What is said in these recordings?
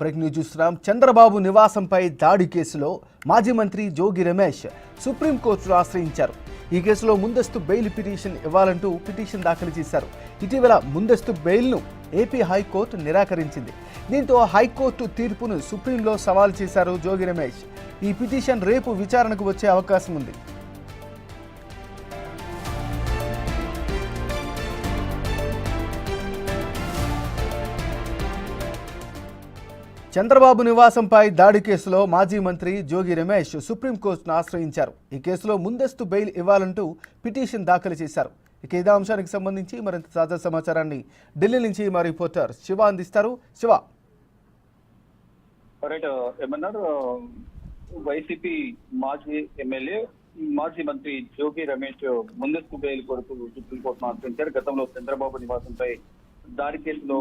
Break news చూస్తున్నాం. చంద్రబాబు నివాసంపై దాడి కేసులో మాజీ మంత్రి జోగి రమేష్ సుప్రీంకోర్టును ఆశ్రయించారు. ఈ కేసులో ముందస్తు బెయిల్ పిటిషన్ ఇవ్వాలంటూ పిటిషన్ దాఖలు చేశారు. ఇటీవల ముందస్తు బెయిల్ను ఏపీ హైకోర్టు నిరాకరించింది. దీంతో హైకోర్టు తీర్పును సుప్రీంలో సవాల్ చేశారు జోగి రమేష్. ఈ పిటిషన్ రేపు విచారణకు వచ్చే అవకాశం ఉంది. చంద్రబాబు నివాసంపై దాడి కేసులో మాజీ మంత్రి జోగి రమేష్ సుప్రీంకోర్టును ఆశ్రయించారు. ఈ కేసులో ముందస్తు బెయిల్ ఇవ్వాలంటూ పిటిషన్ దాఖలు చేశారు. ఇక ఇదే అంశానికి సంబంధించి మరింత తాజా సమాచారాన్ని ఢిల్లీ నుంచి మా రిపోర్టర్ శివ అందిస్తారు. శివ, ఏమన్నారు? వైసీపీ మాజీ ఎమ్మెల్యే మాజీ మంత్రి జోగి రమేష్ ముందస్తు బెయిల్ కొరకు సుప్రీంకోర్టును ఆశ్రయించారు. గతంలో చంద్రబాబు నివాసంపై దాడి కేసులో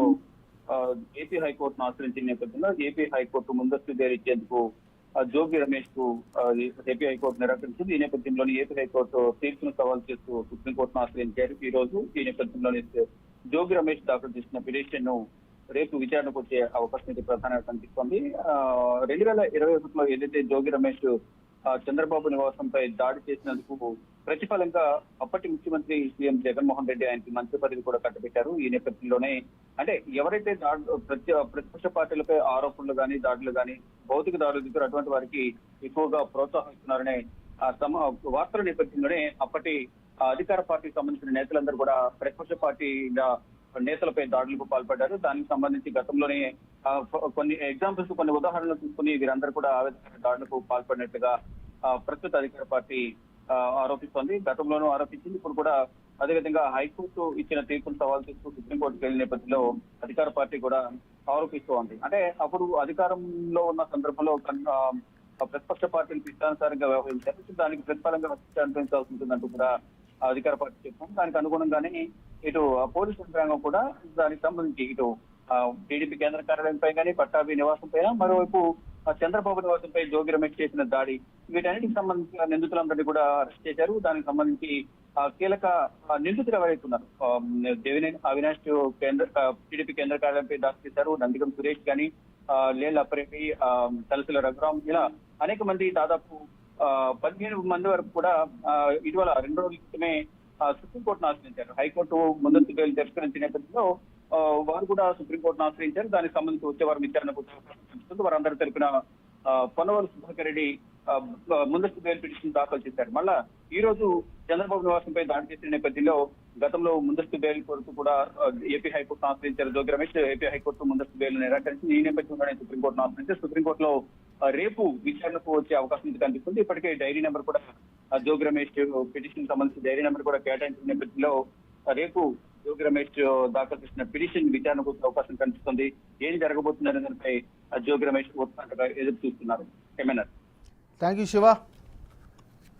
ఏపీ హైకోర్టును ఆశ్రయించిన నేపథ్యంలో ఏపీ హైకోర్టు ముందస్తు బెయిల్ ఇచ్చేందుకు జోగి రమేష్ కు ఏపీ హైకోర్టు నిరాకరించింది. ఈ నేపథ్యంలోని ఏపీ హైకోర్టు తీర్పును సవాల్ చేస్తూ సుప్రీంకోర్టును ఆశ్రయించారు. ఈ రోజు ఈ నేపథ్యంలోని జోగి రమేష్ దాఖలు చేసిన పిటిషన్ ను రేపు విచారణకు వచ్చే అవకాశం అయితే ప్రధానంగా కనిపిస్తోంది. 2021లో ఏదైతే జోగి రమేష్ చంద్రబాబు నివాసంపై దాడి చేసినందుకు ప్రతిఫలంగా అప్పటి ముఖ్యమంత్రి సీఎం జగన్మోహన్ రెడ్డి ఆయనకి మంత్రి పదవి కూడా కట్టబెట్టారు. ఈ నేపథ్యంలోనే అంటే ఎవరైతే ప్రతిపక్ష పార్టీలపై ఆరోపణలు కానీ దాడులు కానీ భౌతిక దాడులు దిగుతారు అటువంటి వారికి ఎక్కువగా ప్రోత్సహిస్తున్నారనే వార్తల నేపథ్యంలోనే అప్పటి అధికార పార్టీకి సంబంధించిన నేతలందరూ కూడా ప్రతిపక్ష పార్టీ నేతలపై దాడులకు పాల్పడ్డారు. దానికి సంబంధించి గతంలోనే కొన్ని ఎగ్జాంపుల్స్ కొన్ని ఉదాహరణలు తీసుకుని వీరందరూ కూడా దాడులకు పాల్పడినట్లుగా ప్రస్తుత అధికార పార్టీ ఆరోపిస్తోంది. గతంలోనూ ఆరోపించింది, ఇప్పుడు కూడా అదేవిధంగా హైకోర్టు ఇచ్చిన తీర్పును సవాల్ చేస్తూ సుప్రీంకోర్టుకు వెళ్లిన నేపథ్యంలో అధికార పార్టీ కూడా ఆరోపిస్తూ ఉంది. అంటే అప్పుడు అధికారంలో ఉన్న సందర్భంలో ప్రతిపక్ష పార్టీలు ఇష్టానుసారంగా వ్యవహరించారు. దానికి ప్రతిఫలంగా అనుభవించాల్సి ఉంటుందంటూ కూడా అధికార పార్టీ చెప్తాం. దానికి అనుగుణంగానే ఇటు పోలీసు యంత్రాంగం కూడా దానికి సంబంధించి ఇటు టీడీపీ కేంద్ర కార్యాలయంపై కానీ పట్టాభి నివాసం పైన, మరోవైపు చంద్రబాబు నివాసంపై జోగి రమేష్ చేసిన దాడి, వీటన్నిటికి సంబంధించిన నిందితులందరినీ కూడా అరెస్ట్ చేశారు. దానికి సంబంధించి కీలక నిందితులు ఎవరైతున్నారు దేవినేని అవినాష్ టీడీపీ కేంద్ర కార్యాలయంపై దాడి చేశారు. నందిగం సురేష్ కానీ, లేల్ అప్రెడ్డి, తలసిల రఘురాం, ఇలా అనేక మంది దాదాపు 15 మంది వరకు కూడా ఇటీవల 2 రోజుల క్రితమే సుప్రీంకోర్టును ఆశ్రయించారు. హైకోర్టు ముందస్తు బెయిల్ తిరస్కరించిన నేపథ్యంలో వారు కూడా సుప్రీంకోర్టును ఆశ్రయించారు. దానికి సంబంధించి వచ్చే వారు విచారణకు వారందరూ తెలిపిన పొన్నవోలు సుధాకర్ రెడ్డి ముందస్తు బెయిల్ పిటిషన్ దాఖలు చేశారు. మళ్ళా ఈ రోజు చంద్రబాబు నివాసంపై దాడి చేసిన నేపథ్యంలో గతంలో ముందస్తు బెయిల్ కొరకు కూడా ఏపీ హైకోర్టును ఆశ్రయించారు జోగి రమేష్. ఏపీ హైకోర్టు ముందస్తు బెయిల్ నిరాకరించింది. ఈ నేపథ్యంలోనే సుప్రీంకోర్టును ఆశ్రయించారు. సుప్రీంకోర్టులో రేపు విచారణకు వచ్చే అవకాశం కనిపిస్తుంది. ఇప్పటికే డైరీ నెంబర్ కూడా జోగి రమేష్ పిటిషన్ సంబంధించి డైరీ నెంబర్ కూడా కేటాయించిన నేపథ్యంలో రేపు జోగి రమేష్ దాఖలు చేసిన పిటిషన్ విచారణకు వచ్చే అవకాశం కనిపిస్తుంది. ఏం జరగబోతుందనే దానిపై జోగి రమేష్ ఉత్కంఠగా ఎదురు చూస్తున్నారు. ఏమన్నారు? Thank you Shiva.